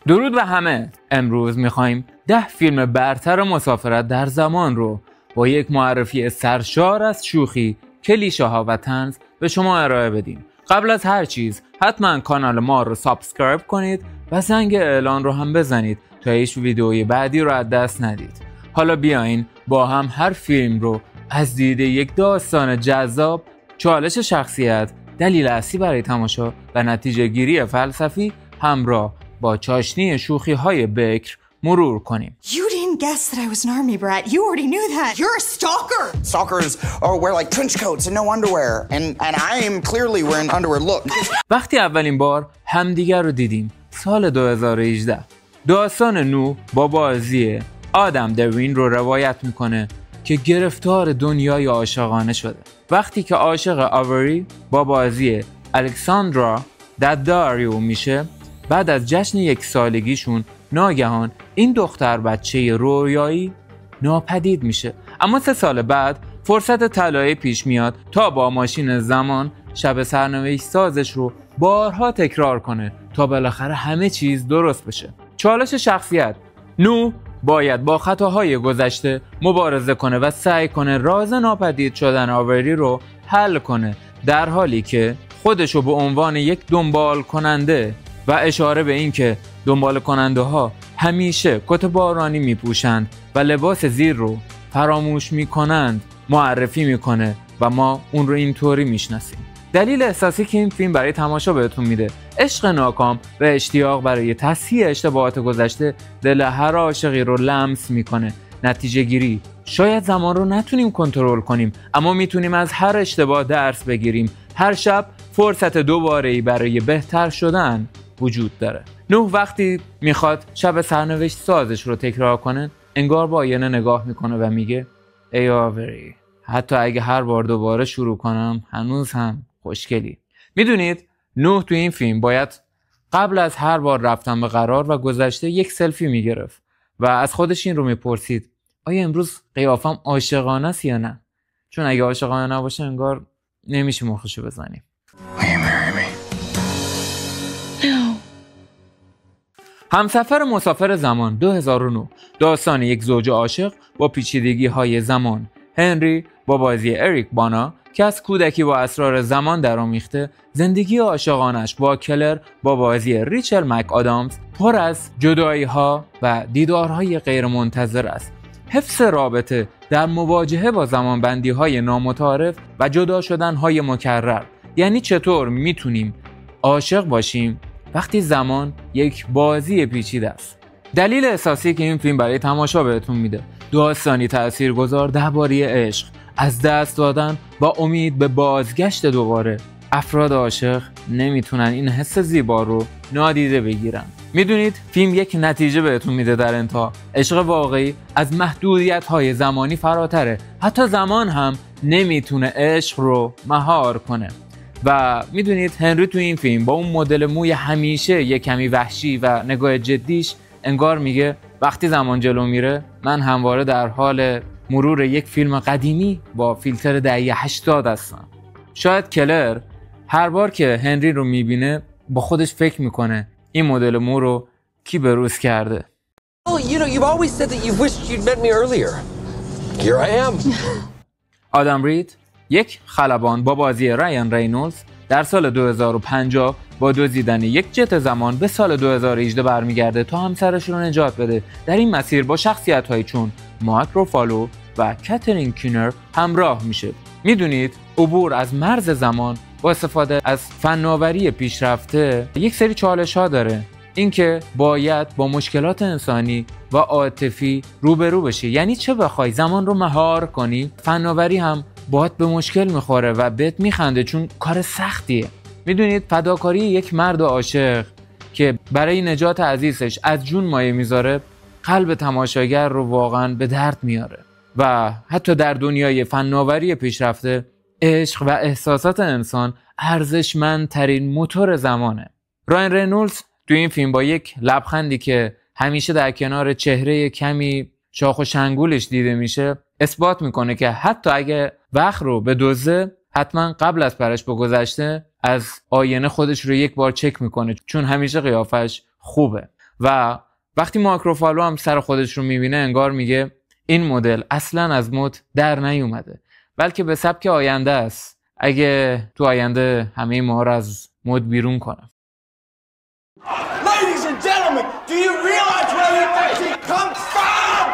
درود به همه. امروز میخوایم 10 فیلم برتر مسافرت در زمان رو با یک معرفی سرشار از شوخی، کلیشه ها و طنز به شما ارائه بدیم. قبل از هر چیز حتما کانال ما رو سابسکرایب کنید و زنگ اعلان رو هم بزنید تا هیچ ویدئوی بعدی رو از دست ندید. حالا بیاین با هم هر فیلم رو از دید یک داستان جذاب، چالش شخصیت، دلیل اصلی برای تماشا و نتیجه گیری فلسفی همراه با چاشنی شوخی های بکر مرور کنیم. You didn't guess that I was an army brat. You already knew that. You're a stalker. Stalkers wear like trench coats and no underwear. And I am clearly wearing underwear. Look. وقتی اولین بار همدیگر رو دیدیم سال 2018، داستان نوح با بازی آدم دوین رو روایت میکنه که گرفتار دنیای عاشقانه شده. وقتی که عاشق آوری با بازی الکساندرا داداریو میشه، بعد از جشن 1 سالگیشون ناگهان این دختر بچه رویایی ناپدید میشه. اما 3 سال بعد فرصت طلایی پیش میاد تا با ماشین زمان شب سرنوشت سازش رو بارها تکرار کنه تا بالاخره همه چیز درست بشه. چالش شخصیت: نوح باید با خطاهای گذشته مبارزه کنه و سعی کنه راز ناپدید شدن آوری رو حل کنه، در حالی که خودشو به عنوان یک دنبال کننده و اشاره به این که دنبال کننده ها همیشه کت بارانی می پوشند و لباس زیر رو فراموش می کنند معرفی میکنه و ما اون رو اینطوری میشناسیم. دلیل احساسی که این فیلم برای تماشا بهتون میده: عشق ناکام و اشتیاق برای تصحیح اشتباهات گذشته دل هر عاشقی رو لمس میکنه. نتیجه گیری: شاید زمان رو نتونیم کنترل کنیم، اما میتونیم از هر اشتباه درس بگیریم. هر شب فرصت دوباره‌ای برای بهتر شدن وجود داره. نوح وقتی میخواد شب سرنوشت سازش رو تکرار کنه، انگار با آینه نگاه میکنه و میگه ای آوری، حتی اگه هر بار دوباره شروع کنم هنوز هم خوشگلی. میدونید نوح تو این فیلم باید قبل از هر بار رفتن به قرار و گذشته یک سلفی میگرفت و از خودش این رو میپرسید آیا امروز قیافم عاشقانه است یا نه؟ چون اگه عاشقانه نباشه انگار نمیشه مخشو بزنیم. همسفر مسافر زمان 2009، داستان یک زوج عاشق با پیچیدگی های زمان. هنری با بازی اریک بانا که از کودکی با اسرار زمان درآمیخته، زندگی عاشقانش با کلر با بازی ریچل مک آدامز پر از جدایی ها و دیدارهای غیر منتظر است. حفظ رابطه در مواجهه با زمانبندی های نامتعارف و جدا شدن های مکرر. یعنی چطور میتونیم عاشق باشیم وقتی زمان یک بازی پیچیده است. دلیل اساسی که این فیلم برای تماشا بهتون میده: داستانی تاثیرگذار درباره عشق، از دست دادن با امید به بازگشت دوباره. افراد عاشق نمیتونن این حس زیبا رو نادیده بگیرن. میدونید فیلم یک نتیجه بهتون میده در انتها: عشق واقعی از محدودیت های زمانی فراتره. حتی زمان هم نمیتونه عشق رو مهار کنه. و میدونید هنری تو این فیلم با اون مدل موی همیشه یک کمی وحشی و نگاه جدیش انگار میگه وقتی زمان جلو میره من همواره در حال مرور یک فیلم قدیمی با فیلتر دهه 80 هستم. شاید کلر هر بار که هنری رو میبینه با خودش فکر میکنه این مدل مو رو کی بروز کرده. آدم رید، یک خلبان با بازی رایان رینولدز، در سال 2050 با دزدیدن یک جت زمان به سال 2018 برمیگرده تا همسرش رو نجات بده. در این مسیر با شخصیت‌هایی چون مارک روفالو و کاترین کینر همراه میشه. میدونید عبور از مرز زمان با استفاده از فناوری پیشرفته یک سری چالش‌ها داره. اینکه باید با مشکلات انسانی و عاطفی روبرو بشی. یعنی چه بخوای زمان رو مهار کنی، فناوری هم باید به مشکل میخوره و بهت میخنده چون کار سختیه. میدونید فداکاری یک مرد عاشق که برای نجات عزیزش از جون مایه میذاره قلب تماشاگر رو واقعا به درد میاره. و حتی در دنیای فناوری پیشرفته عشق و احساسات انسان ارزشمندترین موتور زمانه. رایان رینولدز تو این فیلم با یک لبخندی که همیشه در کنار چهره کمی شاخ و شنگولش دیده میشه اثبات میکنه که حتی اگه وقت رو بدزده حتما قبل از پرش به گذشته از آینه خودش رو یک بار چک میکنه چون همیشه قیافش خوبه. و وقتی مارک روفالو هم سر خودش رو میبینه انگار میگه این مدل اصلا از مد در نیومده، بلکه به سبک آینده است اگه تو آینده همه ما رو از مد بیرون کنه. Ladies and gentlemen, do you realize where your country comes from?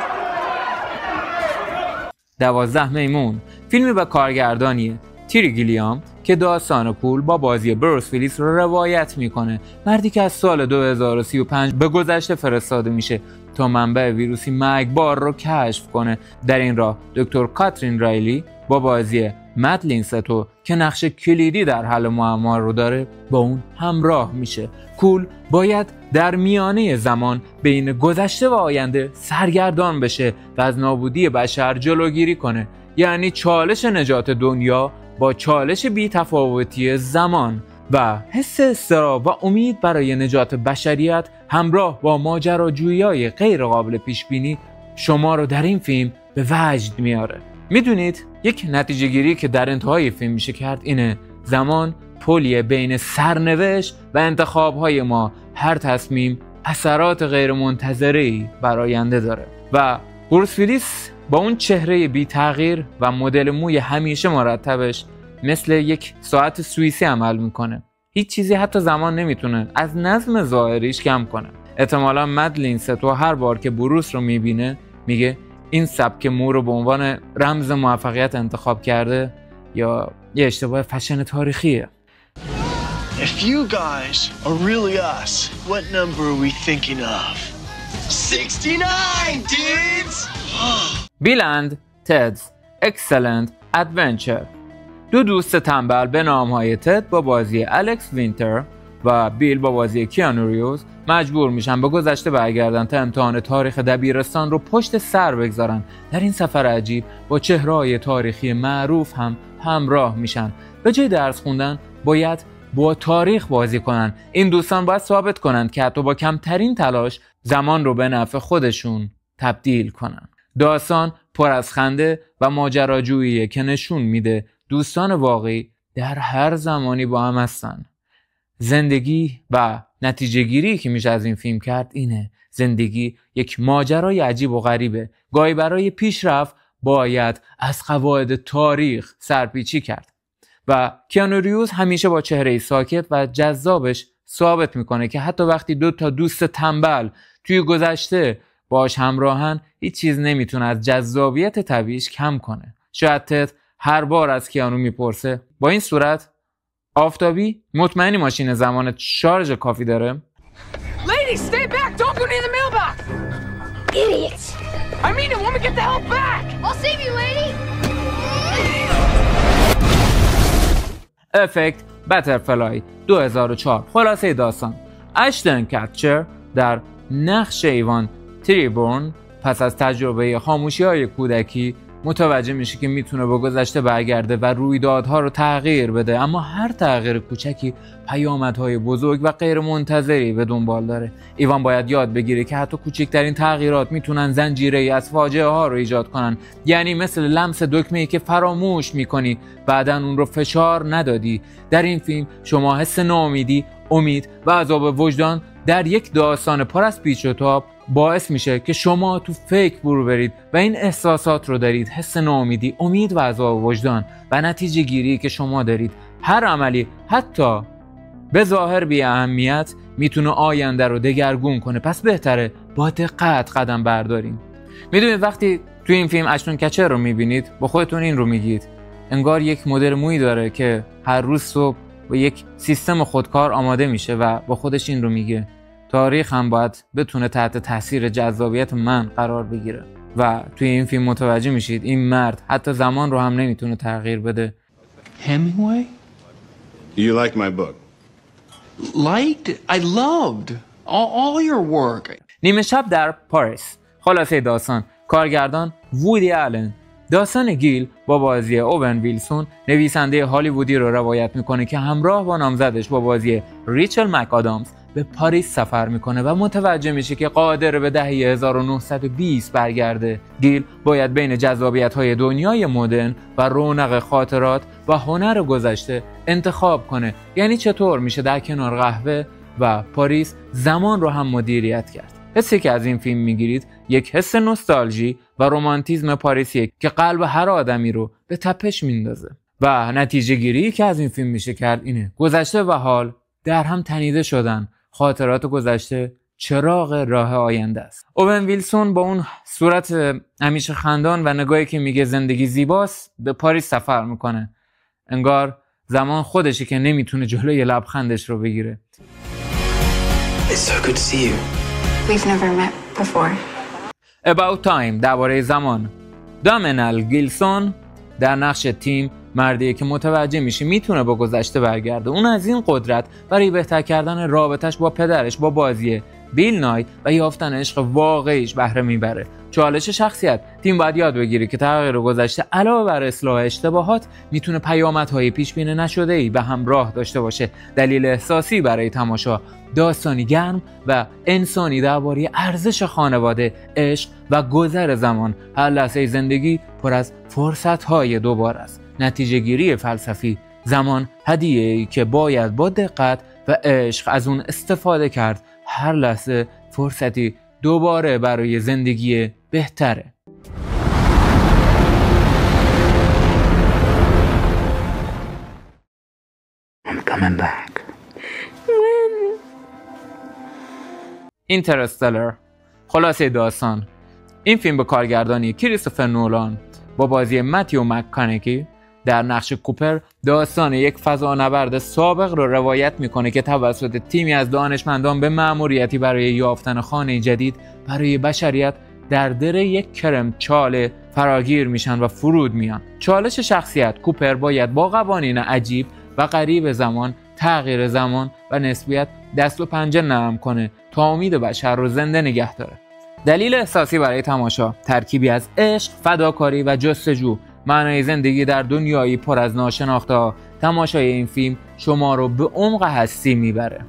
12 میمون فیلمی با کارگردانی تیری گیلیام که داستان کول با بازی بروس ویلیس رو روایت میکنه. مردی که از سال 2035 به گذشته فرستاده میشه تا منبع ویروسی مرگبار رو کشف کنه. در این راه دکتر کاترین رایلی با بازی مدلین ستو که نقش کلیدی در حل معما رو داره با اون همراه میشه. کول باید در میانه زمان بین گذشته و آینده سرگردان بشه و از نابودی بشر جلوگیری کنه، یعنی چالش نجات دنیا با چالش بی‌تفاوتی زمان و حس اضطراب و امید برای نجات بشریت همراه با ماجراجویی‌های غیر قابل پیش بینی شما رو در این فیلم به وجد میاره. میدونید یک نتیجه گیری که در انتهای فیلم میشه کرد اینه: زمان پلیه بین سرنوشت و انتخاب‌های ما. هر تصمیم اثرات غیر منتظره‌ای بر آینده داره و بروس ویلیس با اون چهره بی تغییر و مدل موی همیشه مرتبش مثل یک ساعت سوئیسی عمل میکنه. هیچ چیزی حتی زمان نمیتونه از نظم ظاهریش کم کنه. احتمالا مدلین ستو هر بار که بروس رو میبینه میگه این سبک مو رو به عنوان رمز موفقیت انتخاب کرده یا یه اشتباه فشن تاریخیه. If you guys are really us, what number are we thinking of? 69, dudes! بیل اند تدز اکسلنت ادونچر. دو دوست تنبل به نامهای تد با بازی الکس وینتر و بیل با بازی کیانو ریوز مجبور میشن به گذشته برگردن تا امتحان تاریخ دبیرستان رو پشت سر بگذارن. در این سفر عجیب با چهره‌های تاریخی معروف هم همراه میشن. به جای درس خوندن باید با تاریخ بازی کنن. این دوستان باید ثابت کنن که حتی با کمترین تلاش زمان رو به نفع خودشون تبدیل کنن. داستان پر از خنده و ماجراجوییه که نشون میده دوستان واقعی در هر زمانی با هم هستن. زندگی و نتیجه گیری که میشه از این فیلم کرد اینه: زندگی یک ماجرای عجیب و غریبه. گاهی برای پیشرفت باید از قواعد تاریخ سرپیچی کرد و کیانو ریوز همیشه با چهره ساکت و جذابش ثابت میکنه که حتی وقتی دو تا دوست تنبل توی گذشته باش همراهن هیچ چیز نمیتونه از جذابیت طبیعیش کم کنه. شاید تد هر بار از کیانو میپرسه با این صورت آفتابی مطمئنی ماشین زمانت شارژ کافی داره؟ Ladies, stay back! Don't go near the mailbox! Idiots! I mean it, woman, get the hell back! I'll save you, lady! افکت بترفلای 2004. خلاصه داستان: اشتن کاتچر در نقش ایوان تریبورن پس از تجربه خاموشی‌های کودکی متوجه میشه که میتونه به گذشته برگرده و رویدادها رو تغییر بده، اما هر تغییر کوچکی پیامدهای بزرگ و غیر منتظری به دنبال داره. ایوان باید یاد بگیره که حتی کوچکترین تغییرات میتونن زنجیره‌ای از فاجعه ها رو ایجاد کنن، یعنی مثل لمس دکمه‌ای که فراموش میکنی بعداً اون رو فشار ندادی. در این فیلم شما حس ناامیدی، امید و عذاب وجدان در یک داستان پر از پیچ و تاب باعث میشه که شما تو فکر برو برید و این احساسات رو دارید: حس ناامیدی، امید و عذاب وجدان و نتیجه گیری که شما دارید. هر عملی حتی به ظاهر بی اهمیت میتونه آینده رو دگرگون کنه، پس بهتره با دقت قدم برداریم. میدونید وقتی تو این فیلم اشتون کچر رو میبینید با خودتون این رو میگید: انگار یک مدل مویی داره که هر روز صبح با یک سیستم خودکار آماده میشه و با خودش این رو میگه تاریخ هم باید بتونه تحت تاثیر جذابیت من قرار بگیره. و توی این فیلم متوجه میشید این مرد حتی زمان رو هم نمیتونه تغییر بده. Hemingway? You like my book? Liked? I loved all your work. نیمه شب در پاریس. خلاصه داستان: کارگردان وودی آلن. داستان گیل با بازی اوون ویلسون نویسنده هالیوودی رو روایت میکنه که همراه با نامزدش با بازی ریچل مک آدامز به پاریس سفر میکنه و متوجه میشه که قادر به دهه 1920 برگرده. گیل باید بین جذابیت‌های دنیای مدرن و رونق خاطرات و هنر گذشته انتخاب کنه. یعنی چطور میشه در کنار قهوه و پاریس زمان رو هم مدیریت کرد. حسی که از این فیلم میگیرید یک حس نوستالژی و رمانتیسم پاریسیه که قلب هر آدمی رو به تپش میندازه. و نتیجه گیری که از این فیلم میشه کرد اینه: گذشته و حال در هم تنیده شدن. خاطرات گذشته چراغ راه آینده است. اوون ویلسون با اون صورت همیشه خندان و نگاهی که میگه زندگی زیباست به پاریس سفر میکنه. انگار زمان خودشه که نمیتونه جلوی لبخندش رو بگیره. It's so good to see you. We've never met before. About Time درباره زمان. دامنال گیلسون در نقش تیم مردیه که متوجه میشه میتونه با گذشته برگرده. اون از این قدرت برای بهتر کردن رابطش با پدرش با بازی بیل نایت و یافتن عشق واقعیش بهره میبره. چالش شخصیت: تیم باید یاد بگیره که تغییر گذشته علاوه بر اصلاح اشتباهات میتونه پیامدهای پیش بینی نشده‌ای به همراه داشته باشه. دلیل احساسی برای تماشا: داستانی گرم و انسانی درباره ارزش خانواده، عشق و گذر زمان. هر لحظه زندگی پر از فرصت‌های دوباره است. نتیجه گیری فلسفی: زمان هدیه‌ای که باید با دقت و عشق از اون استفاده کرد. هر لحظه فرصتی دوباره برای زندگی بهتره. I'm coming back. اینترستلر. خلاصه داستان: این فیلم به کارگردانی کریستوفر نولان با بازی متیو مک‌کانکی در نقش کوپر داستان یک فضانورد سابق رو روایت میکنه که توسط تیمی از دانشمندان به مأموریتی برای یافتن خانه جدید برای بشریت در دره یک کرمچاله فراگیر میشن و فرود میان. چالش شخصیت: کوپر باید با قوانین عجیب و غریب زمان، تغییر زمان و نسبیت دست و پنجه نرم کنه تا امید بشر رو زنده نگه داره. دلیل احساسی برای تماشا: ترکیبی از عشق، فداکاری و جستجو معنای زندگی در دنیایی پر از ناشناخته‌ها. تماشای این فیلم شما رو به عمق هستی میبره.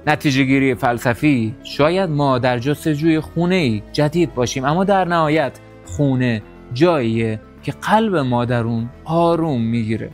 نتیجه گیری فلسفی: شاید ما در جستجوی خونه‌ای جدید باشیم، اما در نهایت خونه جاییه که قلب ما در اون آروم میگیره.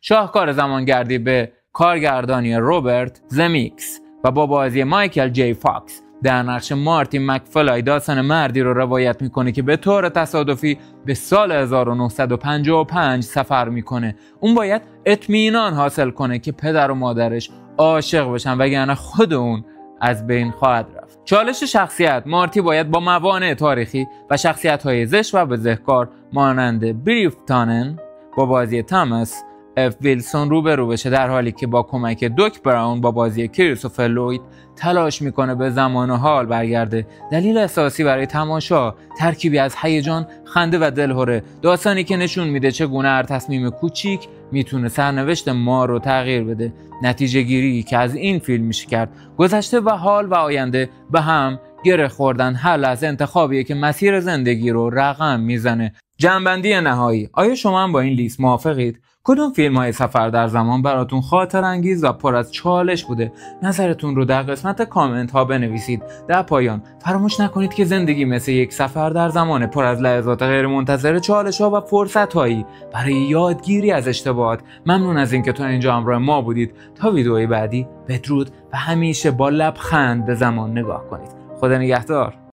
شاهکار زمانگردی به کارگردانی روبرت زمیکس و با بازی مایکل جی فاکس در نقش مارتین مکفلای داستان مردی رو روایت میکنه که به طور تصادفی به سال 1955 سفر میکنه. اون باید اطمینان حاصل کنه که پدر و مادرش عاشق بشن وگرنه خود اون از بین خواهد رفت. چالش شخصیت: مارتی باید با موانع تاریخی و شخصیت‌های زشت و بزهکار مانند بریف تانن با بازی تاماس اف ویلسون روبرو بشه، در حالی که با کمک دوک براون با بازی کریستوفر لوید تلاش میکنه به زمان و حال برگرده. دلیل اساسی برای تماشا: ترکیبی از هیجان، خنده و دلهره. داستانی که نشون میده چگونه هر تصمیم کوچیک میتونه سرنوشت ما رو تغییر بده. نتیجه گیری که از این فیلم میشه کرد: گذشته و حال و آینده به هم گره خوردن. هر لحظه انتخابیه که مسیر زندگی رو رقم میزنه. جنبندی نهایی: آیا شما هم با این لیست موافقید؟ کدوم فیلم های سفر در زمان براتون خاطر انگیز و پر از چالش بوده؟ نظرتون رو در قسمت کامنت ها بنویسید. در پایان فراموش نکنید که زندگی مثل یک سفر در زمان پر از لحظات غیر منتظره، چالش ها و فرصت هایی برای یادگیری از اشتباهات. ممنون از اینکه تا اینجا همراه ما بودید. تا ویدئوی بعدی بدرود و همیشه با لبخند به زمان نگاه کنید. خدا نگهدار.